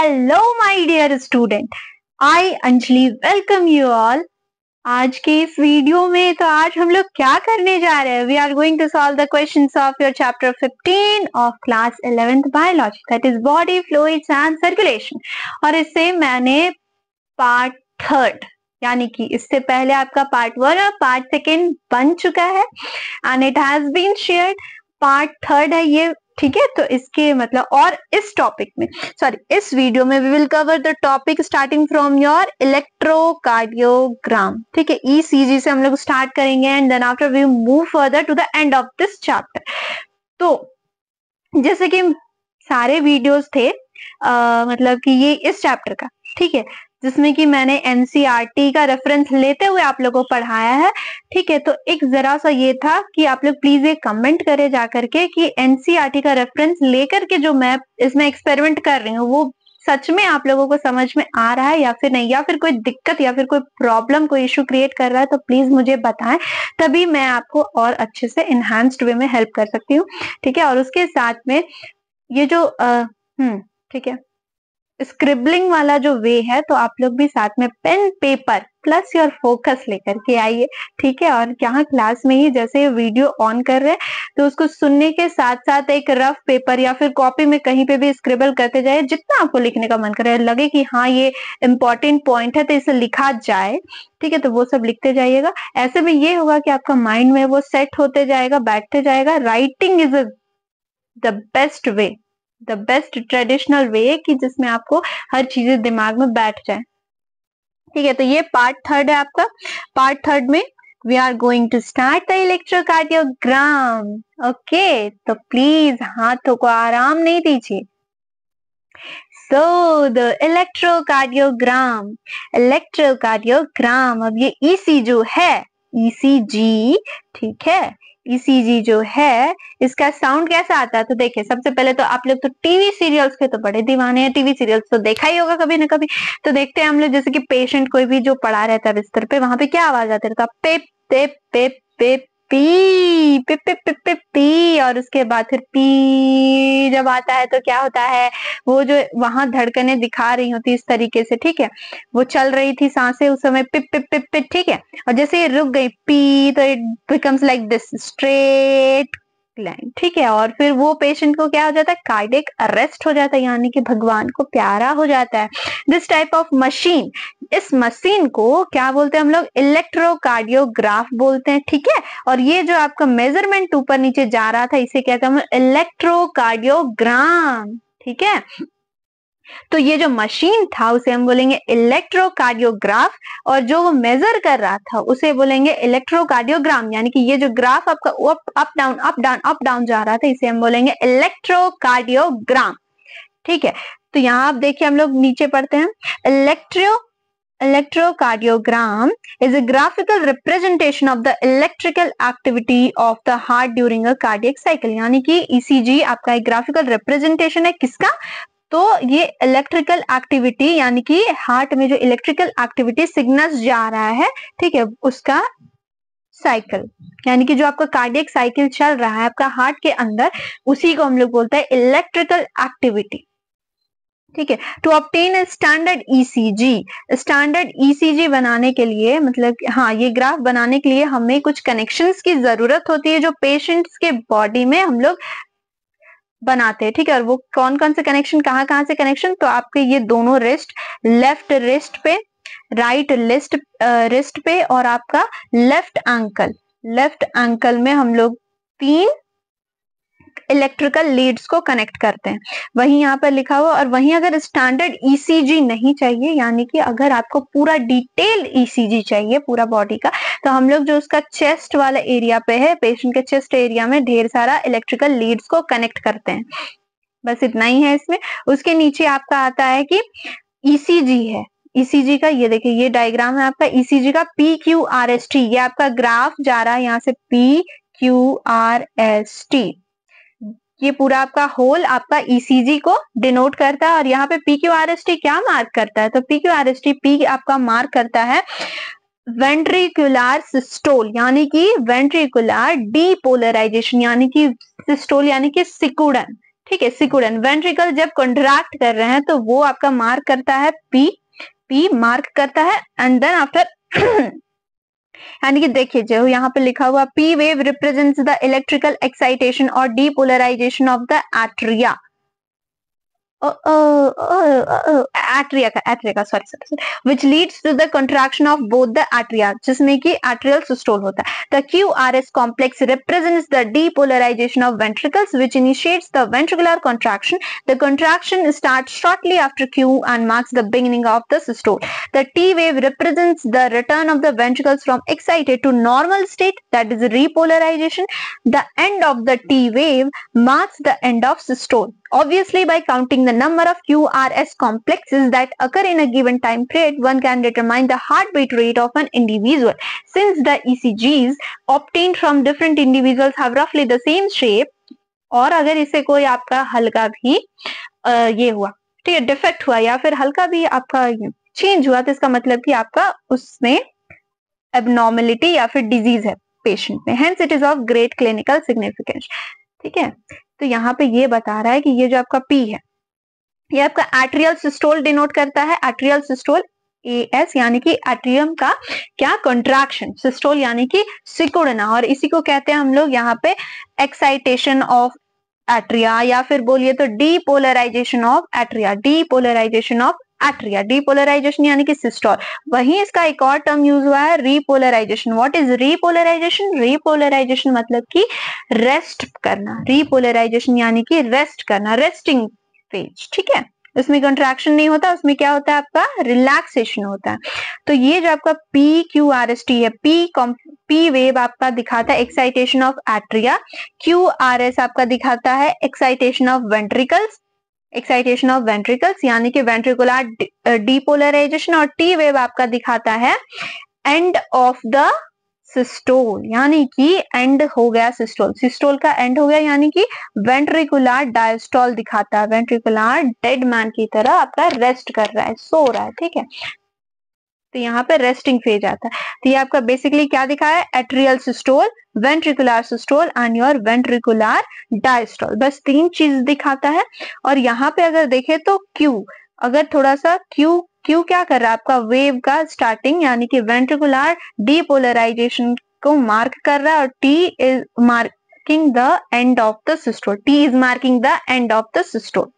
Hello my dear student, I Anjali welcome you all. आज के इस वीडियो में तो आज हम लोग क्या करने जा रहे हैं, we are going to solve the questions of your chapter 15 of class 11th biology, that is body fluids and circulation. और इससे मैंने पार्ट थर्ड यानी कि इससे पहले आपका पार्ट 1 और पार्ट 2 बन चुका है and it has been shared. Part third है ये, ठीक है। तो इसके मतलब और इस टॉपिक में इस वीडियो में we will cover the topic starting from your electrocardiogram, ठीक है। ईसीजी से हम लोग स्टार्ट करेंगे and then after we move further to the end of this chapter. तो जैसे कि सारे वीडियोस थे मतलब कि ये इस चैप्टर का, ठीक है, जिसमें कि मैंने एनसीईआरटी का रेफरेंस लेते हुए आप लोगों को पढ़ाया है, ठीक है। तो एक जरा सा ये था कि आप लोग प्लीज ये कमेंट करें जाकर के कि एनसीईआरटी का रेफरेंस लेकर के जो मैं इसमें एक्सपेरिमेंट कर रही हूँ वो सच में आप लोगों को समझ में आ रहा है या फिर नहीं, या फिर कोई दिक्कत या फिर कोई प्रॉब्लम, कोई इश्यू क्रिएट कर रहा है तो प्लीज मुझे बताएं, तभी मैं आपको और अच्छे से एनहांस्ड वे में हेल्प कर सकती हूँ, ठीक है। और उसके साथ में ये जो ठीक है, स्क्रिबलिंग वाला जो वे है तो आप लोग भी साथ में pen paper plus your focus लेकर के आइए, ठीक है। और यहाँ क्लास में ही जैसे वीडियो ऑन कर रहे हैं तो उसको सुनने के साथ साथ एक रफ पेपर या फिर कॉपी में कहीं पे भी स्क्रिबल करते जाए, जितना आपको लिखने का मन करे, लगे कि हाँ ये इंपॉर्टेंट पॉइंट है तो इसे लिखा जाए, ठीक है, तो वो सब लिखते जाइएगा। ऐसे में ये होगा कि आपका माइंड में वो सेट होते जाएगा, बैठते जाएगा। Writing is the best way, the best traditional way कि जिसमें आपको हर चीजें दिमाग में बैठ जाए, ठीक है। तो ये पार्ट थर्ड है आपका। पार्ट थर्ड में we are going to start the electrocardiogram, okay. तो प्लीज हाथों को आराम नहीं दीजिए। सो द इलेक्ट्रोकार्डियोग्राम, इलेक्ट्रोकार्डियोग्राम, अब ये ईसी जो है, ईसीजी, ठीक है, ईसीजी जो है इसका साउंड कैसा आता है। तो देखिए, सबसे पहले तो आप लोग तो टीवी सीरियल्स के तो बड़े दीवाने हैं, टीवी सीरियल्स तो देखा ही होगा कभी ना कभी। तो देखते हैं हम लोग, जैसे कि पेशेंट कोई भी जो पड़ा रहता है बिस्तर पे, वहां पे क्या आवाज आती रहता है, पेप पेप पेप पेप पी, पिप पिप पिप पिप पी। और उसके बाद फिर पी जब आता है तो क्या होता है, वो जो वहां धड़कने दिखा रही होती इस तरीके से, ठीक है, वो चल रही थी सांसें उस समय, पिप पिप पिप पिप, ठीक है। और जैसे ये रुक गई पी तो it becomes like this straight line, ठीक है। और फिर वो पेशेंट को क्या हो जाता है, कार्डियक अरेस्ट हो जाता है, यानी कि भगवान को प्यारा हो जाता है। दिस टाइप ऑफ मशीन, इस मशीन को क्या बोलते हैं हम लोग, इलेक्ट्रोकार्डियोग्राफ बोलते हैं, ठीक है। और ये जो आपका मेजरमेंट ऊपर नीचे जा रहा था इसे कहते हैं इलेक्ट्रोकार्डियोग्राम, ठीक है। तो ये जो मशीन था उसे हम बोलेंगे इलेक्ट्रोकार्डियोग्राफ, और जो वो मेजर कर रहा था उसे बोलेंगे इलेक्ट्रोकार्डियोग्राम, यानी कि ये जो ग्राफ आपका up down up down up down जा रहा था इसे हम बोलेंगे इलेक्ट्रोकार्डियोग्राम, ठीक है। तो यहाँ आप देखिए, हम लोग नीचे पढ़ते हैं, electrocardiogram is a graphical representation of the electrical activity of the heart during a cardiac cycle, यानी कि ECG आपका एक ग्राफिकल रिप्रेजेंटेशन है किसका, तो ये इलेक्ट्रिकल एक्टिविटी यानी कि हार्ट में जो इलेक्ट्रिकल एक्टिविटी सिग्नल्स जा रहा है, ठीक है, उसका साइकिल, यानी कि जो आपका कार्डियक साइकिल चल रहा है आपका हार्ट के अंदर, उसी को हम लोग बोलते हैं इलेक्ट्रिकल एक्टिविटी, ठीक है। To obtain standard ECG, standard ECG बनाने के लिए, मतलब हाँ, ये ग्राफ बनाने के लिए हमें कुछ कनेक्शंस की जरूरत होती है जो पेशेंट्स के बॉडी में हम लोग बनाते हैं, ठीक है। और वो कौन कौन से कनेक्शन, कहाँ से कनेक्शन, तो आपके ये दोनों रिस्ट, लेफ्ट रिस्ट पे, राइट रिस्ट पे, और आपका लेफ्ट एंकल में हम लोग 3 इलेक्ट्रिकल लीड्स को कनेक्ट करते हैं, वहीं यहाँ पर लिखा हुआ। और वहीं अगर स्टैंडर्ड ईसीजी नहीं चाहिए, यानी कि अगर आपको पूरा डिटेल ईसीजी चाहिए पूरा बॉडी का, तो हम लोग जो उसका चेस्ट वाला एरिया पे है, पेशेंट के चेस्ट एरिया में ढेर सारा इलेक्ट्रिकल लीड्स को कनेक्ट करते हैं, बस इतना ही है इसमें। उसके नीचे आपका आता है कि ईसीजी है, ईसीजी का ये देखिए, ये डायग्राम है आपका ईसीजी का, PQRST, ये आपका ग्राफ जा रहा है यहाँ से PQRST, ये पूरा आपका होल आपका ईसीजी को डिनोट करता है। और यहाँ पे PQRST क्या मार्क करता है, तो PQRST P आपका मार्क करता है वेंट्रिकुलर सिस्टोल, यानी कि वेंट्रिकुलर डीपोलराइजेशन, यानी कि सिस्टोल यानी कि सिकुड़न, ठीक है, सिकुड़न। वेंट्रिकल जब कॉन्ट्रैक्ट कर रहे हैं तो वो आपका मार्क करता है पी मार्क करता है, एंड देन आफ्टर यानी कि देखिए जो यहाँ पे लिखा हुआ P wave represents the electrical excitation और depolarisation of the atria, atria का sorry, which leads to the contraction of both the atria, जिसमें कि atrial systole होता है. The QRS complex represents the depolarization of ventricles, which initiates the ventricular contraction. The contraction starts shortly after Q and marks the beginning of the systole. The T wave represents the return of the ventricles from excited to normal state, that is repolarization. The end of the T wave marks the end of systole. Obviously, by counting the number of QRS complexes that occur in a given time period, one can determine the heartbeat rate of an individual. Since the ECGs obtained from different individuals have roughly the same shape, और अगर इसे कोई आपका हल्का भी ये हुआ, ठीक है, डिफेक्ट हुआ या फिर हल्का भी आपका चेंज हुआ, तो इसका मतलब कि आपका उसमें एबनॉर्मेलिटी या फिर डिजीज है पेशेंट में. Hence it is of great clinical significance. ठीक है, तो यहाँ पे ये बता रहा है कि ये जो आपका पी है ये आपका एट्रियल सिस्टोल डिनोट करता है. एट्रियल सिस्टोल एएस यानी कि एट्रियम का क्या कंट्रैक्शन, सिस्टोल यानी कि सिकुड़ना, और इसी को कहते हैं हम लोग यहाँ पे एक्साइटेशन ऑफ एट्रिया या फिर बोलिए तो depolarisation of atria, depolarisation of atria. Depolarisation यानी कि सिस्टोल. वहीं इसका एक और टर्म यूज हुआ है repolarisation. What is repolarisation? Repolarisation मतलब कि रेस्ट करना. रीपोलराइजेशन यानी कि रेस्ट करना, रेस्टिंग फेज. ठीक है, उसमें कंट्रैक्शन नहीं होता, उसमें क्या होता है आपका रिलैक्सेशन होता है. तो ये जो आपका PQRST है, पी वेव आपका दिखाता है एक्साइटेशन ऑफ एट्रिया, QRS आपका दिखाता है excitation of ventricles, excitation of ventricles यानी कि वेंट्रिकुलर डीपोलराइजेशन, और टी वेव आपका दिखाता है एंड ऑफ द सिस्टोल यानी कि एंड हो गया सिस्टोल. सिस्टोल का एंड हो गया यानी कि वेंट्रिकुलर डायस्टोल दिखाता है, वेंट्रिकुलर डेड मैन की तरह आपका रेस्ट कर रहा है, सो रहा है. ठीक है, तो यहाँ पे रेस्टिंग फेज आता है. तो ये आपका बेसिकली क्या दिखाया है? Atrial systole, ventricular systole and your ventricular diastole. बस 3 चीज दिखाता है. और यहाँ पे अगर देखें तो क्यू, अगर थोड़ा सा क्यू क्या कर रहा है आपका वेव का स्टार्टिंग यानी कि वेंट्रिकुलर डीपोलराइजेशन को मार्क कर रहा है, और T is marking the end of the systole. T is marking the end of the systole.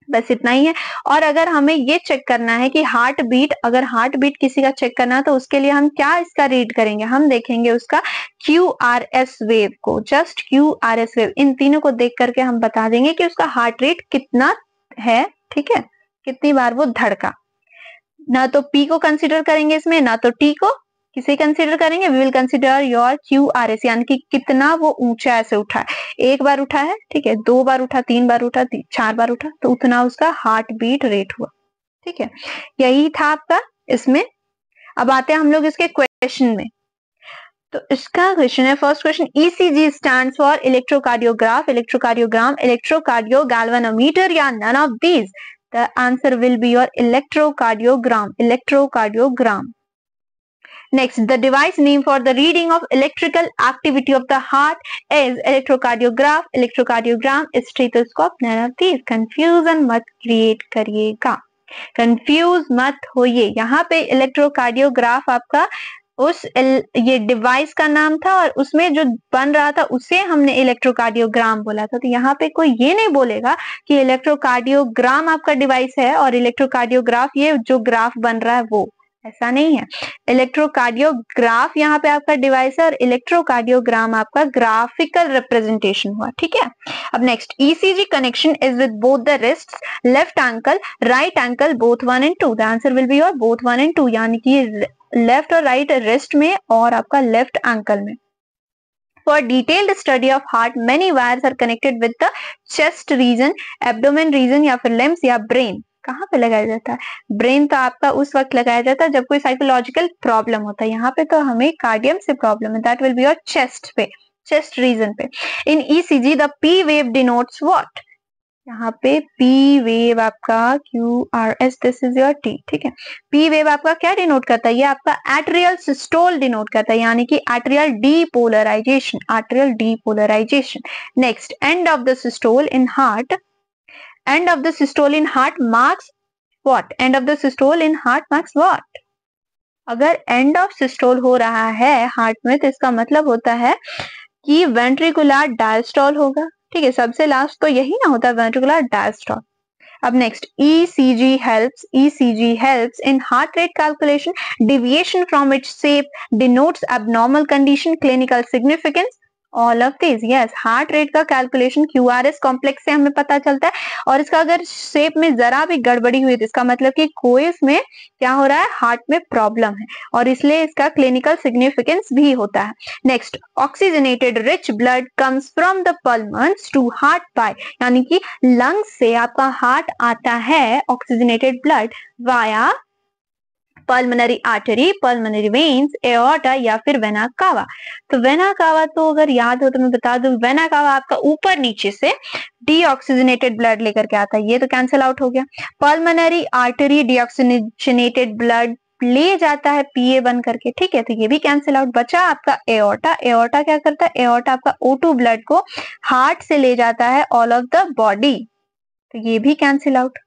बस इतना ही है. और अगर हमें ये चेक करना है कि हार्ट बीट, अगर हार्ट बीट किसी का चेक करना है तो उसके लिए हम क्या इसका रीड करेंगे? हम देखेंगे उसका QRS वेव को, जस्ट QRS वेव. इन तीनों को देख करके हम बता देंगे कि उसका हार्ट रेट कितना है. ठीक है, कितनी बार वो धड़का. ना तो P को कंसिडर करेंगे इसमें, ना तो T को. किसे कंसिडर करेंगे? We will consider your QRS यानी कि कितना वो ऊंचा ऐसे उठा है. 1 बार उठा है, ठीक है, 2 बार उठा, 3 बार उठा, 4 बार उठा, तो उतना उसका हार्ट बीट रेट हुआ. ठीक है, यही था आपका इसमें. अब आते हैं हम लोग इसके क्वेश्चन में. तो इसका क्वेश्चन है, first question, ECG stands for electrocardiograph, electrocardiogram, electrocardio galvanometer या none of these? The answer will be your electrocardiogram, electrocardiogram. Next, the device name for the reading of electrical activity of the heart is electrocardiograph, electrocardiogram, stethoscope, none of these. Confusion मत create करिएगा, confuse मत होइए. यहाँ पे electrocardiograph आपका उस ये device का नाम था और उसमें जो बन रहा था उसे हमने इलेक्ट्रोकार्डियोग्राम बोला था. तो यहाँ पे कोई ये नहीं बोलेगा कि इलेक्ट्रोकार्डियोग्राम आपका डिवाइस है और इलेक्ट्रोकार्डियोग्राफ ये जो ग्राफ बन रहा है वो, ऐसा नहीं है. इलेक्ट्रोकार्डियोग्राफ यहाँ पे आपका डिवाइस है और इलेक्ट्रोकार्डियोग्राम आपका ग्राफिकल रिप्रेजेंटेशन हुआ. ठीक है, अब next, ECG connection is with both the wrist, left ankle, right ankle, both 1 and 2. The answer will be your both 1 and 2 यानी कि लेफ्ट और राइट रिस्ट में और आपका लेफ्ट एंकल में. For detailed study of heart, many wires are connected with the chest region, abdomen region या फिर limbs या brain. कहाँ पे लगाया जाता है? ब्रेन तो आपका उस वक्त लगाया जाता है जब कोई साइकोलॉजिकल प्रॉब्लम होता है. यहाँ पे तो हमें कार्डियम से प्रॉब्लम है, that will be your chest पे, चेस्ट रीजन पे. इन ECG the P wave denotes what? यहाँ पे पी वेव आपका QRS, this is your T, ठीक है। पी वेव आपका क्या डिनोट करता है, ये आपका एट्रियल सिस्टोल डिनोट करता है, यानी कि atrial depolarisation, atrial depolarisation. Next, end of the systole in heart, end of the systole in heart marks what, end of the systole in heart marks what. अगर end of systole हो रहा है heart में तो इसका मतलब होता है कि वेंट्रिकुलर डायस्टोल होगा, ठीक है। सबसे लास्ट तो यही ना होता है, वेंट्रिकुलर डायस्टोल। अब next, ECG helps in heart rate calculation. Deviation from its shape denotes abnormal condition. Clinical significance, all of these. Yes, heart rate का कैलकुलेशन QRS कॉम्प्लेक्स से हमें पता चलता है, और इसका अगर शेप में जरा भी गड़बड़ी हुई तो इसका मतलब कि कोई इसमें क्या हो रहा है, हार्ट में प्रॉब्लम है, और इसलिए इसका क्लिनिकल सिग्निफिकेंस भी होता है। Next, oxygenated rich blood comes from the pulmons to heart by, यानी कि लंग्स से आपका हार्ट आता है oxygenated blood via pulmonary artery, pulmonary veins, aorta या फिर वेना कावा। तो वेना कावा तो अगर याद हो तो मैं बता दूं, वेना कावा आपका ऊपर नीचे से डीऑक्सीजनेटेड ब्लड लेकर के आता है, ये तो कैंसिल आउट हो गया। पल्मोनरी आर्टरी डीऑक्सीजनेटेड ब्लड ले जाता है PA1 करके, ठीक है, तो ये भी कैंसिल आउट। बचा आपका एओर्टा, एओर्टा क्या करता है, एओर्टा आपका O2 ब्लड को हार्ट से ले जाता है ऑल ऑफ द बॉडी, तो ये भी कैंसिल आउट।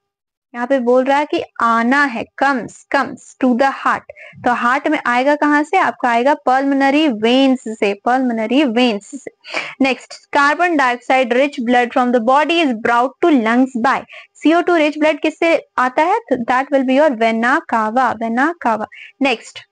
यहाँ पे बोल रहा है कि आना है, कम्स टू द हार्ट, तो हार्ट में आएगा कहां से, आपका आएगा पल्मोनरी वेन्स से, पल्मोनरी वेन्स से। Next, carbon dioxide rich blood from the body is brought to lungs by, CO2 rich blood किससे आता है, that will be your vena cava, vena cava. Next,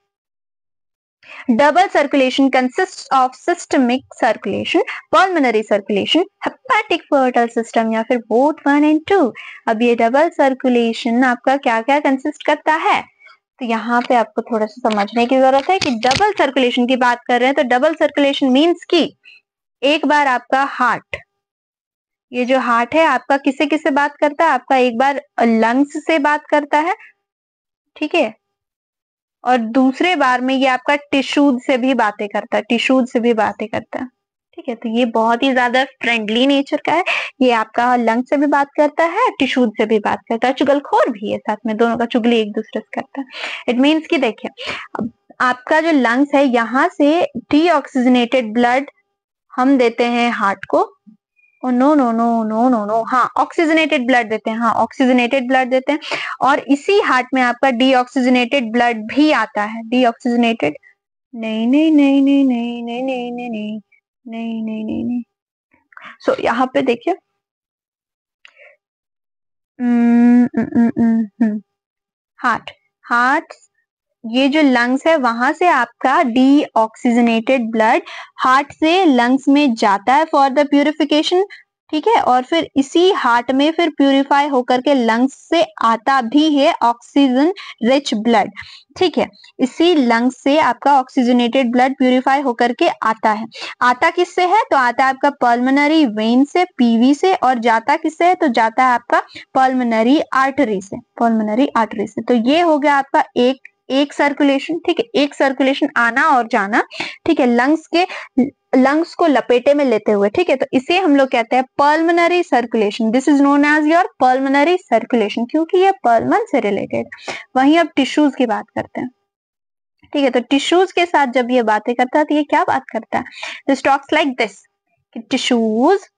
double circulation consists of systemic circulation, pulmonary circulation, hepatic portal system या फिर both 1 and 2। अब ये double circulation आपका क्या क्या कंसिस्ट करता है, तो यहाँ पे आपको थोड़ा सा समझने की जरूरत है कि डबल सर्कुलेशन की बात कर रहे हैं तो डबल सर्कुलेशन मीन्स कि एक बार आपका हार्ट, ये जो हार्ट है आपका किससे किससे बात करता है, आपका एक बार लंग्स से बात करता है, ठीक है, और दूसरे बार में ये आपका टिश्यूज से भी बातें करता है, टिश्यूज से भी बातें करता है, ठीक है। तो ये बहुत ही ज्यादा फ्रेंडली नेचर का है, ये आपका लंग से भी बात करता है, टिश्यूज से भी बात करता है, चुगलखोर भी है साथ में, दोनों का चुगली एक दूसरे से करता है। इट मीन्स कि देखिए, अब आपका जो लंग्स है यहाँ से डीऑक्सीजनेटेड ब्लड हम देते हैं हार्ट को, no no no no no no, हाँ ऑक्सीजनेटेड ब्लड देते हैं, हाँ ऑक्सीजनेटेड ब्लड देते हैं, और इसी हार्ट में आपका डीऑक्सीजनेटेड ब्लड भी आता है, डीऑक्सीजनेटेड, नहीं नहीं नहीं नहीं नहीं नहीं नहीं नहीं नहीं नहीं नहीं नहीं नहीं। सो यहाँ पे देखिए, हार्ट, हार्ट, ये जो लंग्स है वहां से आपका डीऑक्सीजनेटेड ब्लड हार्ट से लंग्स में जाता है फॉर द प्यूरिफिकेशन, ठीक है, और फिर इसी हार्ट में फिर प्यूरिफाई होकर के लंग्स से आता भी है ऑक्सीजन रिच ब्लड, ठीक है। इसी लंग्स से आपका ऑक्सीजनेटेड ब्लड प्यूरिफाई होकर के आता है, आता किससे है, तो आता है आपका पल्मोनरी वेन से, PV से, और जाता किससे है, तो जाता है आपका पल्मोनरी आर्टरी से, पल्मोनरी आर्टरी से। तो ये हो गया आपका एक सर्कुलेशन, ठीक है, एक सर्कुलेशन आना और जाना, ठीक है, लंग्स को लपेटे में लेते हुए, ठीक है, तो इसे हम लोग कहते हैं pulmonary circulation, this is known as your pulmonary circulation, क्योंकि ये पल्मन से रिलेटेड। वहीं अब टिश्यूज की बात करते हैं, ठीक है, तो टिश्यूज के साथ जब ये बातें करता है तो ये क्या बात करता है, दिस टॉक्स लाइक दिस कि टिश्यूज,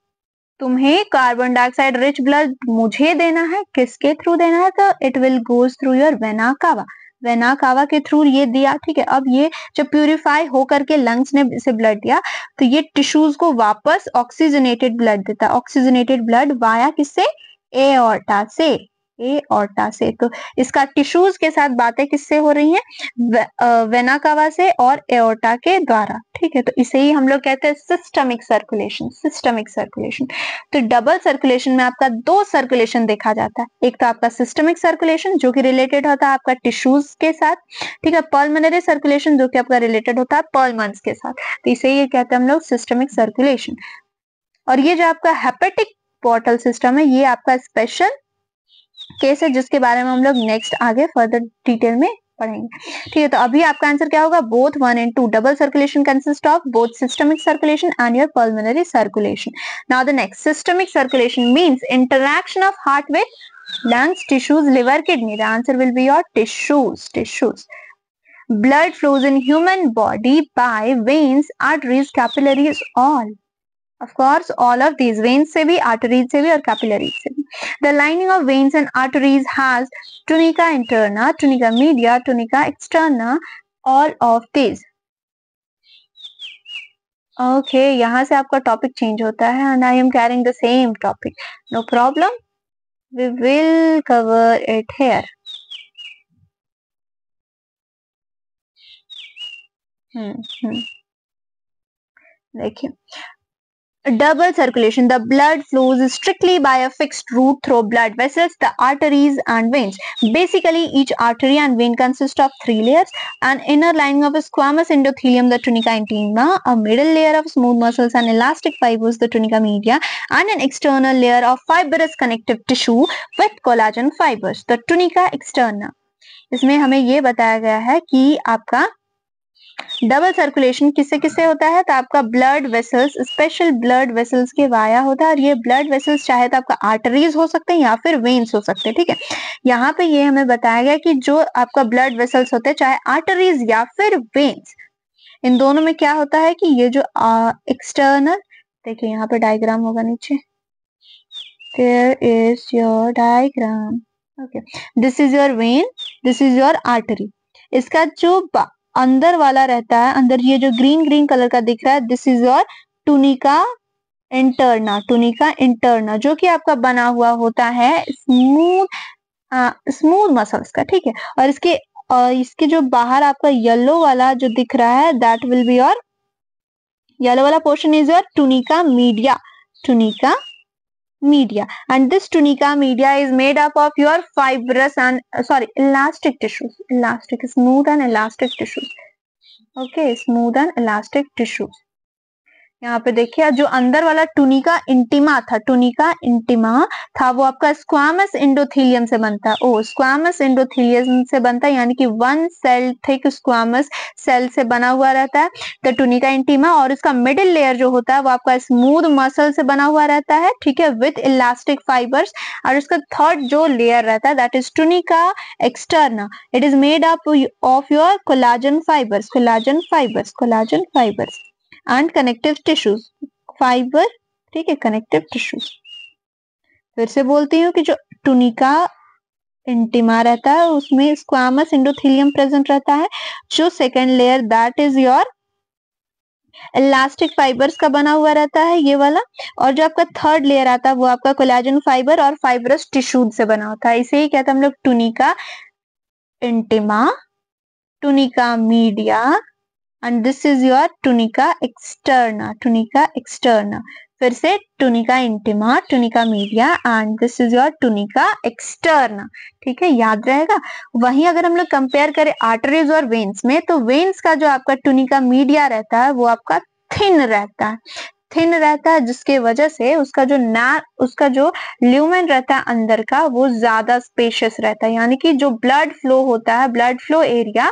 तुम्हें कार्बन डाइऑक्साइड रिच ब्लड मुझे देना है, किसके थ्रू देना है, तो it will goes through your vena cava, vena कावा के थ्रू ये दिया, ठीक है। अब ये जब प्यूरिफाई होकर के लंग्स ने इसे ब्लड दिया तो ये टिश्यूज को वापस ऑक्सीजनेटेड ब्लड देता है, ऑक्सीजनेटेड ब्लड वाया किससे, एओर्टा से, एओर्टा से। तो इसका टिश्यूज के साथ बातें किससे हो रही हैं, वेना कावा से और एओर्टा के द्वारा, ठीक है, तो इसे ही हम लोग कहते हैं सिस्टमिक सर्कुलेशन, सिस्टमिक सर्कुलेशन। तो डबल सर्कुलेशन में आपका दो सर्कुलेशन देखा जाता है, एक तो आपका सिस्टमिक सर्कुलेशन जो कि रिलेटेड होता है आपका टिश्यूज के साथ, ठीक है, पल्मोनरी सर्कुलेशन जो कि आपका रिलेटेड होता है पल्मन्स के साथ, तो इसे ही कहते हैं हम लोग सिस्टमिक सर्कुलेशन। और ये जो आपका हेपेटिक पोर्टल सिस्टम है ये आपका स्पेशल केस है जिसके बारे में हम लोग नेक्स्ट आगे फर्दर डिटेल में पढ़ेंगे। ठीक है, तो अभी आपका आंसर क्या होगा? Both 1 and 2 double circulation consist of both systemic circulation and your pulmonary circulation. Now the next, systemic circulation means interaction of heart with lungs, tissues, liver, kidney. The answer will be your tissues. Blood flows in human body by veins, arteries, capillaries, all. Of course, all of these veins से भी, arteries से भी और capillaries से भी. The lining of veins and arteries has tunica interna, tunica media, tunica externa, all of these. Okay, यहाँ से आपका topic change होता है and I am carrying the same topic. No problem. We will cover it here. देखिए, double circulation, the blood flows strictly by a fixed route through blood vessels, the arteries and veins. Basically, each artery and vein consist of 3 layers: an inner lining of a squamous endothelium, the tunica intima, a middle layer of smooth muscles and elastic fibers, the tunica media, and an external layer of fibrous connective tissue with collagen fibers, the tunica externa. इसमें हमें ये बताया गया है कि आपका double circulation किससे किससे होता है? तो आपका blood vessels, special blood vessels के वाया होता है, और ये ब्लड वेसल्स चाहे तो आपका आर्टरीज हो सकते हैं या फिर वेन्स हो सकते हैं। ठीक है, यहाँ पे ये हमें बताया गया कि जो आपका ब्लड वेसल्स होते हैं, चाहे आर्टरीज या फिर वेन्स, इन दोनों में क्या होता है कि ये जो एक्सटर्नल, देखिए यहाँ पे डायग्राम होगा नीचे, there is your diagram. Okay, this is your vein, this is your artery. इसका जो अंदर वाला रहता है, अंदर ये जो ग्रीन ग्रीन कलर का दिख रहा है, this is your tunica interna, tunica interna, जो कि आपका बना हुआ होता है स्मूथ मसल्स का। ठीक है, और इसके जो बाहर आपका येलो वाला जो दिख रहा है, that will be your, yellow वाला portion is your tunica media, tunica media, and this tunica media is made up of your fibrous and elastic tissues, elastic, smooth and elastic tissues. Okay, smooth and elastic tissues. यहाँ पे देखिए, जो अंदर वाला टुनिका intima था, टुनिका intima था, वो आपका स्क्वामस एंडोथेलियम से बनता है। ओ, स्क्वामस एंडोथेलियम से बनता है, यानी कि 1 सेल थिक स्क्वामस सेल से बना हुआ रहता है तो टुनिका इंटिमा, और इसका मिडिल लेयर जो होता है वो आपका स्मूथ मसल से बना हुआ रहता है। ठीक है, विथ इलास्टिक फाइबर्स, और इसका थर्ड जो लेयर रहता है, that is tunica externa. It is made up of your collagen fibres, collagen fibres, collagen fibres and connective tissues, fibre. ठीक है, कनेक्टिव टिश्यूज। फिर से बोलती हूँ कि जो टुनिका इंटिमा रहता है उसमें स्क्वामस एंडोथेलियम प्रेजेंट रहता है, जो second layer that is your elastic fibres का बना हुआ रहता है, ये वाला, और जो आपका थर्ड लेयर आता है वो आपका कोलाजन फाइबर और फाइब्रस टिश्यूज से बना होता है। इसे ही कहते हैं हम लोग tunica intima, tunica media, and this is your tunica externa, tunica externa। फिर से tunica intima, tunica media, and this is your tunica externa. ठीक है, याद रहेगा। वहीं अगर हम लोग कंपेयर करें आर्टरीज और वेन्स में, तो वेन्स का जो आपका टुनिका मीडिया रहता है वो आपका थिन रहता है, थिन रहता है, जिसके वजह से उसका जो ल्यूमेन रहता है अंदर का, वो ज्यादा स्पेशियस रहता है, यानी कि जो ब्लड फ्लो होता है, ब्लड फ्लो एरिया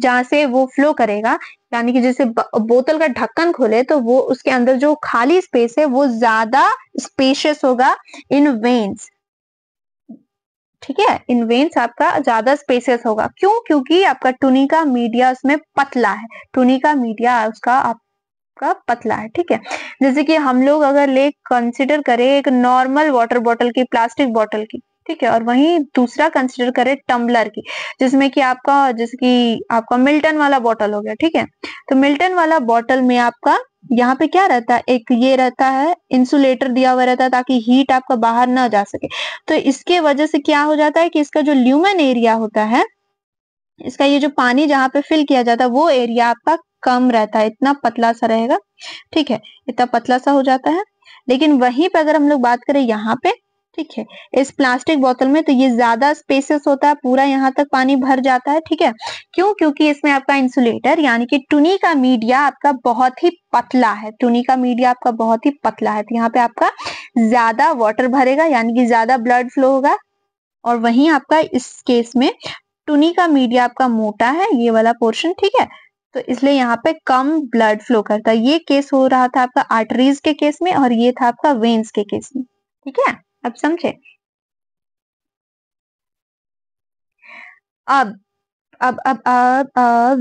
जहां से वो फ्लो करेगा, यानी कि जैसे बोतल का ढक्कन खोले तो वो उसके अंदर जो खाली स्पेस है वो ज्यादा स्पेशियस होगा इन वेन्स। ठीक है, इन वेन्स आपका ज्यादा स्पेशियस होगा। क्यों? क्योंकि आपका टुनिका मीडिया उसमें पतला है, टुनिका मीडिया उसका आपका पतला है। ठीक है, जैसे कि हम लोग अगर कंसिडर करें एक नॉर्मल वाटर बॉटल की, प्लास्टिक बॉटल की, ठीक है, और वहीं दूसरा कंसिडर करें टम्बलर की, जिसमें कि जैसे कि आपका मिल्टन वाला बॉटल हो गया। ठीक है, तो मिल्टन वाला बॉटल में आपका यहाँ पे क्या रहता है, एक ये रहता है इंसुलेटर दिया हुआ रहता है ताकि हीट आपका बाहर ना जा सके। तो इसके वजह से क्या हो जाता है कि इसका जो ल्यूमेन एरिया होता है, इसका ये जो पानी जहाँ पे फिल किया जाता है वो एरिया आपका कम रहता है, इतना पतला सा रहेगा। ठीक है, इतना पतला सा हो जाता है। लेकिन वहीं पे अगर हम लोग बात करें यहाँ पे, ठीक है, इस प्लास्टिक बोतल में तो ये ज्यादा स्पेसेस होता है, पूरा यहाँ तक पानी भर जाता है। ठीक है, क्यों? क्योंकि इसमें आपका इंसुलेटर यानी कि टुनिका मीडिया आपका बहुत ही पतला है, टुनिका मीडिया आपका बहुत ही पतला है, तो यहाँ पे आपका ज्यादा वाटर भरेगा, यानी कि ज्यादा ब्लड फ्लो होगा। और वहीं आपका इस केस में टुनी का मीडिया आपका मोटा है, ये वाला पोर्शन, ठीक है, तो इसलिए यहाँ पे कम ब्लड फ्लो करता है। ये केस हो रहा था आपका आर्टरीज के केस में और ये था आपका वेन्स के केस में, ठीक है, अब समझे। अब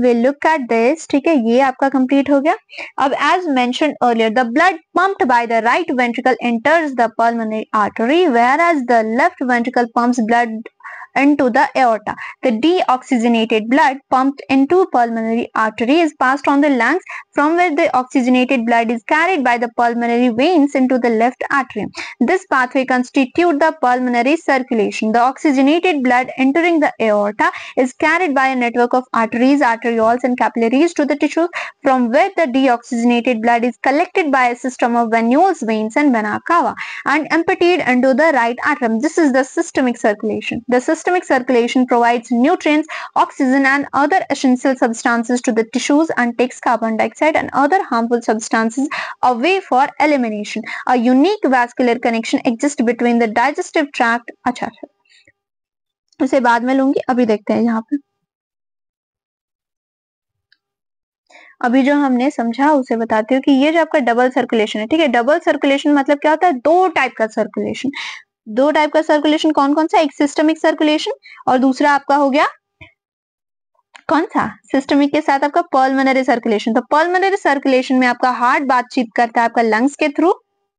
विल लुक एट दिस, ठीक है, ये आपका कंप्लीट हो गया। अब as mentioned earlier, the blood pumped by the right ventricle enters the pulmonary artery, whereas the left ventricle pumps blood into the aorta. The deoxygenated blood pumped into pulmonary artery is passed on the lungs, from where the oxygenated blood is carried by the pulmonary veins into the left atrium. This pathway constitutes the pulmonary circulation. The oxygenated blood entering the aorta is carried by a network of arteries, arterioles and capillaries to the tissues, from where the deoxygenated blood is collected by a system of venules, veins and vena cava and emptied into the right atrium. This is the systemic circulation. The systemic circulation provides nutrients, oxygen and other essential substances to the tissues and takes carbon dioxide and other harmful substances away for elimination. A unique vascular connection exists between the digestive tract. अच्छा, उसे बाद में लूंगी, अभी देखते हैं यहाँ पे। अभी जो हमने समझा उसे बताती हूँ कि ये जो आपका डबल सर्कुलेशन है, ठीक है, डबल सर्कुलेशन मतलब क्या होता है, दो टाइप का सर्कुलेशन। दो टाइप का सर्कुलेशन कौन कौन सा, एक सिस्टमिक सर्कुलेशन और दूसरा आपका हो गया कौन सा, सिस्टमिक के साथ आपका पल्मोनरी सर्कुलेशन। तो पल्मोनरी सर्कुलेशन में आपका हार्ट बातचीत करता है आपका लंग्स के थ्रू,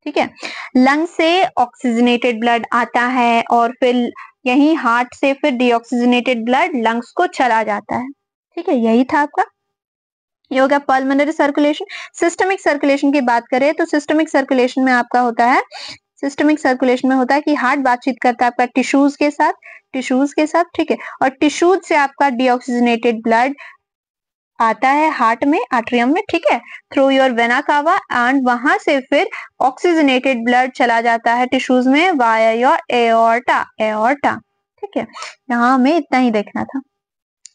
ठीक है, लंग्स से ऑक्सीजनेटेड ब्लड आता है और फिर यही हार्ट से फिर डीऑक्सीजनेटेड ब्लड लंग्स को चला जाता है, ठीक है, यही था आपका, ये हो गया पल्मोनरी सर्कुलेशन। सिस्टमिक सर्कुलेशन की बात करें तो सिस्टमिक सर्कुलेशन में आपका होता है, सिस्टमिक सर्कुलेशन में होता है कि हार्ट बातचीत करता है आपका टिश्यूज के साथ, ठीक है, और टिश्यूज से आपका डीऑक्सीजनेटेड ब्लड आता है हार्ट में, आर्ट्रियम में, ठीक है, थ्रू योर वेना कावा एंड वहां से फिर ऑक्सीजनेटेड ब्लड चला जाता है टिश्यूज में वाया योर एओर्टा, ठीक है, यहाँ हमें इतना ही देखना था।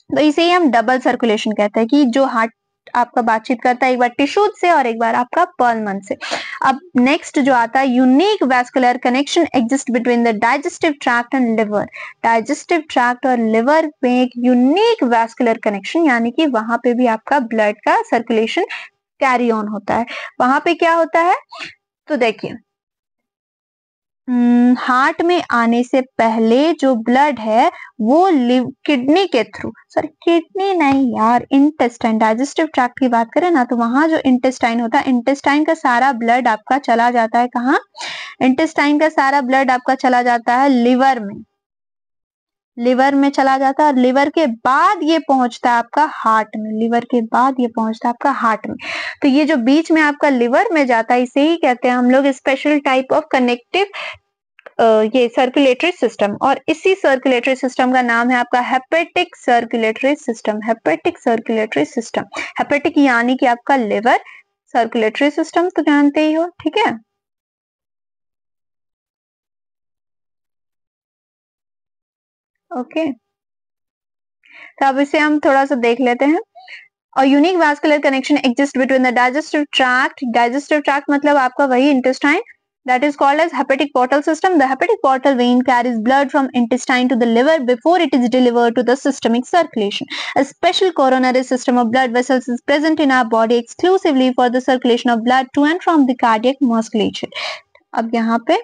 तो इसे ही हम डबल सर्कुलेशन कहते हैं कि जो हार्ट आपका बातचीत करता है एक बार टिश्यूज से और एक बार आपका पल्मन से। अब नेक्स्ट जो आता है, unique vascular connection exist between the digestive tract and liver. Digestive tract और लिवर में एक यूनिक वैस्कुलर कनेक्शन, यानी कि वहां पे भी आपका ब्लड का सर्कुलेशन कैरी ऑन होता है। वहां पे क्या होता है, तो देखिए हार्ट में आने से पहले जो ब्लड है वो किडनी के थ्रू, सॉरी किडनी नहीं यार, इंटेस्टाइन, डाइजेस्टिव ट्रैक्ट की बात करें ना तो वहां जो इंटेस्टाइन होता है, इंटेस्टाइन का सारा ब्लड आपका चला जाता है कहाँ, इंटेस्टाइन का सारा ब्लड आपका चला जाता है लिवर में, लिवर में चला जाता है और लिवर के बाद ये पहुंचता है आपका हार्ट में, लिवर के बाद ये पहुंचता है आपका हार्ट में। तो ये जो बीच में आपका लिवर में जाता है इसे ही कहते हैं हम लोग स्पेशल टाइप ऑफ कनेक्टिव ये सर्कुलेटरी सिस्टम, और इसी सर्कुलेटरी सिस्टम का नाम है आपका hepatic circulatory system. Hepatic circulatory system, hepatic यानी कि आपका लिवर, सर्कुलेटरी सिस्टम तो जानते ही हो, ठीक है। ओके, तो अब इसे हम थोड़ा सा देख लेते हैं। A unique vascular connection exists between the digestive tract. Digestive tract मतलब आपका वही intestine, that is called as hepatic portal system. The hepatic portal vein carries blood from intestine to the liver before it is delivered to the systemic circulation. A special coronary system of blood vessels is present in our body exclusively for the circulation of blood to and from the cardiac musculature. अब यहाँ पे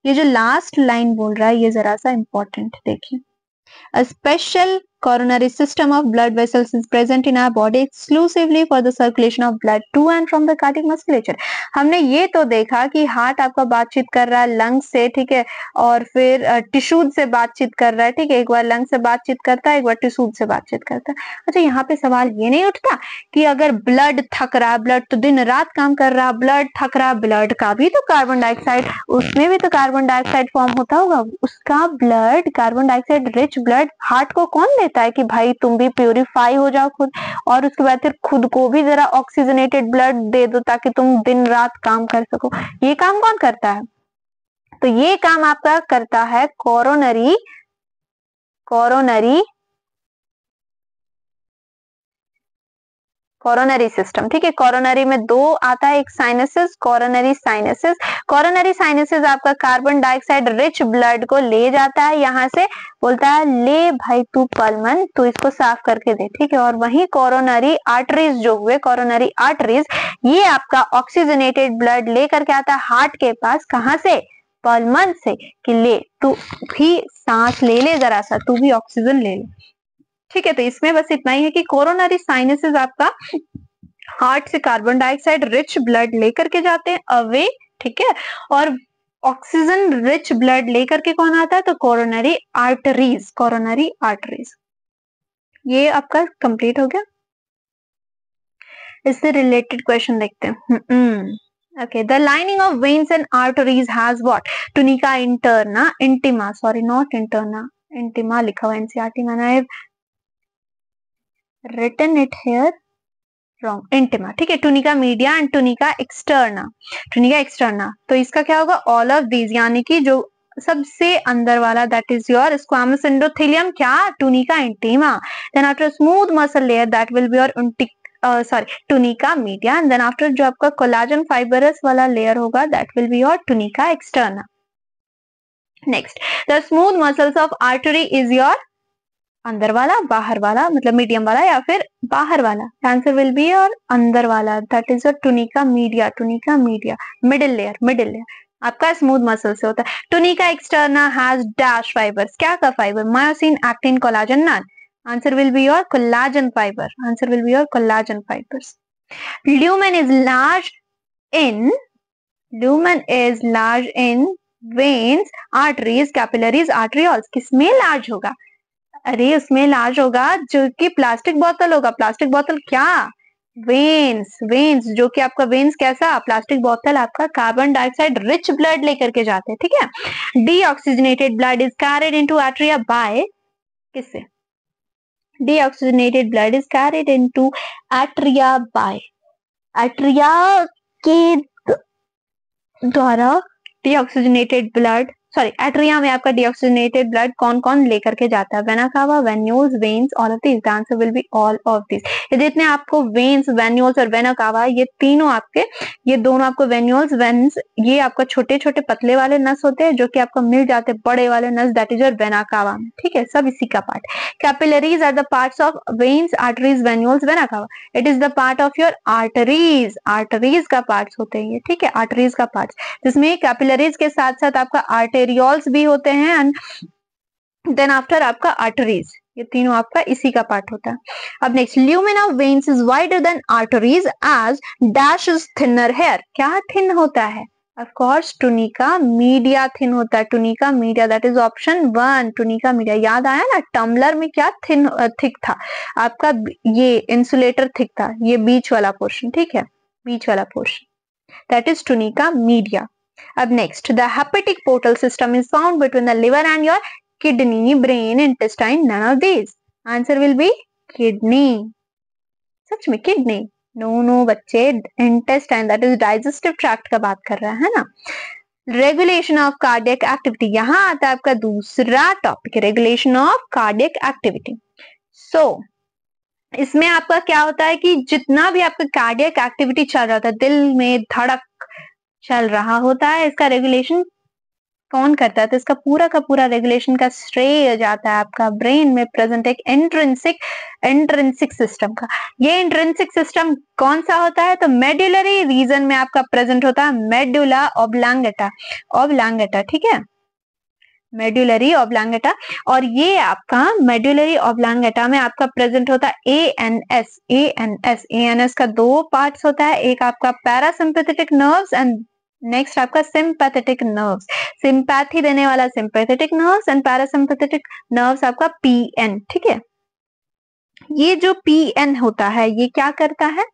ये जो last line बोल रहा है ये जरा सा इंपॉर्टेंट देखिए। A special coronary system of blood vessels is present in our body exclusively for the circulation of blood to and from the cardiac musculature. हमने ये तो देखा कि हार्ट आपका बातचीत कर रहा है लंग्स से, ठीक है, और फिर टिश्यूज से बातचीत कर रहा है, ठीक है, एक बार लंग से बातचीत करता है, एक बार टिश्यूज से बातचीत करता है। अच्छा, यहाँ पे सवाल ये नहीं उठता कि अगर ब्लड थक रहा है, ब्लड तो दिन रात काम कर रहा है, ब्लड थक रहा है, ब्लड का भी तो कार्बन डाइऑक्साइड, उसमें भी तो कार्बन डाइऑक्साइड फॉर्म होता होगा, उसका blood carbon dioxide rich blood heart को कौन देता है कि भाई तुम भी प्यूरिफाई हो जाओ खुद, और उसके बाद फिर खुद को भी जरा ऑक्सीजनेटेड ब्लड दे दो ताकि तुम दिन रात काम कर सको। ये काम कौन करता है, तो ये काम आपका करता है कोरोनरी कोरोनरी कोरोनरी सिस्टम, ठीक है। कोरोनरी में दो आता है, एक sinuses, coronary sinuses. Coronary sinuses आपका कार्बन डाइऑक्साइड रिच ब्लड को ले जाता है, यहाँ से बोलता है ले भाई तू पल्मन, तू इसको साफ करके दे, ठीक है। और वही कोरोनरी आर्टरीज जो हुए, कोरोनरी आर्टरीज, ये आपका ऑक्सीजनेटेड ब्लड लेकर के आता है हार्ट के पास, कहां से, पल्मन से, कि ले तू भी सांस ले ले, जरा सा तू भी ऑक्सीजन ले ले, ठीक है। तो इसमें बस इतना ही है कि कोरोनरी साइनसेस आपका हार्ट से कार्बन डाइऑक्साइड रिच ब्लड लेकर के जाते हैं अवे, ठीक है। और ऑक्सीजन रिच ब्लड लेकर के कौन आता है, तो कोरोनरी आर्टरीज, कोरोनरी आर्टरीज। ये आपका कंप्लीट हो गया। इससे रिलेटेड क्वेश्चन देखते हैं। Okay, the lining of veins and arteries has what? Tunica interna, intima, sorry, not interna, intima लिखा हुआ NCERT में, I have written it here wrong, intima, ठीक है। tunica media and tunica externa, tunica externa, तो इसका क्या होगा, all of these, यानी कि जो सबसे अंदर वाला, that is your squamous endothelium, क्या, tunica intima, then after smooth muscle layer that will be your tunica media, and then after जो आपका कोलाजन फाइबरस वाला लेयर होगा that will be your tunica externa. Next, the smooth muscles of artery is your अंदर वाला, बाहर वाला, मतलब medium वाला या फिर बाहर वाला, आंसर विल बी योर अंदर वाला, that is your tunica media, tunica media, middle layer, middle layer आपका स्मूथ मसल से होता है। tunica externa has dash fibers, क्या का fibre, myosin, actin, collagen, none, answer will be your collagen fiber, answer will be your collagen fibers. Lumen is large in veins, arteries, capillaries, arterioles, किसमें large होगा, अरे उसमें large होगा जो कि plastic बोतल होगा, प्लास्टिक बोतल क्या, वेन्स, वेन्स जो कि आपका वेन्स कैसा, प्लास्टिक बोतल आपका कार्बन डाइऑक्साइड रिच ब्लड लेकर के जाते हैं, ठीक है। Deoxygenated blood is carried into atria by, किससे, deoxygenated blood is carried into atria by, atria के द्वारा deoxygenated blood, सॉरी एट्रिया में आपका डीऑक्सीजनेटेड ब्लड कौन कौन लेकर के जाता है, vena cava, venules, veins, all of this, the answer will be all of this. ये जितने आपको वेन्स, वेन्यूल्स और वेना कावा, ये तीनों आपके, ये दोनों आपको वेन्यूल्स, वेन्स, ये आपका छोटे छोटे पतले वाले नस होते हैं जो कि आपको मिल जाते हैं बड़े वाले नस, दैट इज योर वेना कावा, ठीक है, सब इसी का part. Capillaries are the parts of veins, arteries, venules, vena cava, it is the part of your arteries, arteries का पार्ट्स होते हैं ये, ठीक है, आर्टरीज का पार्ट्स, जिसमें कैपिलरीज के साथ साथ आपका आर्टेरियोल्स भी होते हैं, एंड देन आफ्टर आपका आर्टरीज, ये तीनों आपका इसी का पार्ट होता है। अब next, lumen of veins is wider than arteries as dash is thinner here, क्या थिन होता है, of course tunica media thin होता है, tunica media, that is option 1, tunica media. याद आया ना, टम्बलर में क्या थिक था आपका, ये इंसुलेटर थिक था, ये बीच वाला पोर्शन, ठीक है, बीच वाला portion, that is tunica media. अब next, the hepatic portal system is found between the liver and your kidney, brain, intestine, none of this, answer will be kidney, सच में किडनी, नो बच्चे, intestine, that is digestive tract का बात कर रहा है ना। रेगुलेशन ऑफ कार्डियक एक्टिविटी, यहां आता है आपका दूसरा topic, regulation of cardiac activity. So इसमें आपका क्या होता है कि जितना भी आपका कार्डियक एक्टिविटी चल रहा होता है, दिल में धड़क चल रहा होता है, इसका रेगुलेशन कौन करता है, तो इसका पूरा का पूरा रेगुलेशन का श्रेय जाता है आपका ब्रेन में प्रेजेंट एक इंट्रिंसिक सिस्टम का। ये इंट्रिंसिक सिस्टम कौन सा होता है, तो मेडुलरी रीजन में आपका प्रेजेंट होता है, मेडुला ऑब्लांगेटा, ऑब्लांगेटा, ठीक है, मेडुलरी ऑब्लांगेटा। और ये आपका मेडुलरी ऑब्लांगेटा में आपका प्रेजेंट होता है एएनएस, एएनएस का दो पार्ट्स होता है, एक आपका पैरासिम्पैथेटिक नर्व्स एंड नेक्स्ट आपका सिंपैथेटिक नर्व्स, सिंपैथी देने वाला sympathetic nerves and parasympathetic nerves आपका पीएन, ठीक है। ये जो पीएन होता है ये क्या करता है,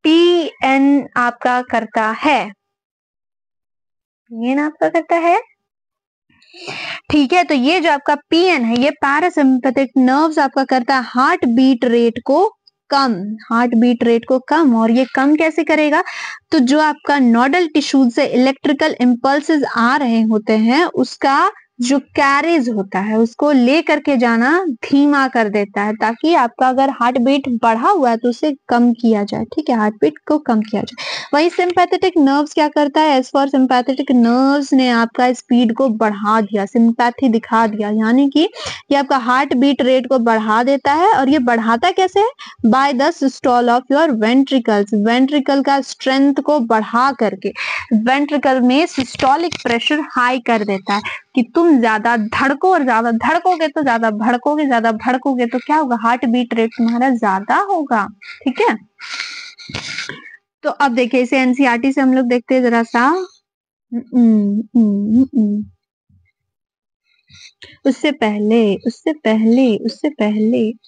पीएन आपका करता है, पीएन आपका करता है, ठीक है। तो ये जो आपका पीएन है ये पैरासिम्पैथिक नर्व्स आपका करता है हार्ट बीट रेट को कम, हार्ट बीट रेट को कम, और ये कम कैसे करेगा, तो जो आपका नोडल टिश्यूज से इलेक्ट्रिकल इंपल्सेस आ रहे होते हैं उसका जो कैरेज होता है उसको ले करके जाना धीमा कर देता है, ताकि आपका अगर हार्ट बीट बढ़ा हुआ है तो उसे कम किया जाए, ठीक है, हार्ट बीट को कम किया जाए। वही सिंपैथेटिक नर्व्स क्या करता है, एज फॉर सिंपैथेटिक नर्व्स ने आपका स्पीड को बढ़ा दिया, सिंपैथी दिखा दिया, यानी कि ये आपका हार्ट बीट रेट को बढ़ा देता है। और ये बढ़ाता कैसे है, by the systole of your ventricles, ventricle का स्ट्रेंथ को बढ़ा करके वेंट्रिकल में सिस्टोलिक प्रेशर हाई कर देता है कि तुम ज्यादा धड़को, और ज्यादा धड़कोगे तो ज्यादा भड़कोगे, ज्यादा भड़कोगे तो क्या होगा, हार्ट बीट रेट तुम्हारा ज्यादा होगा, ठीक है। तो अब देखिए इसे एनसीईआरटी से हम लोग देखते हैं जरा सा। उससे पहले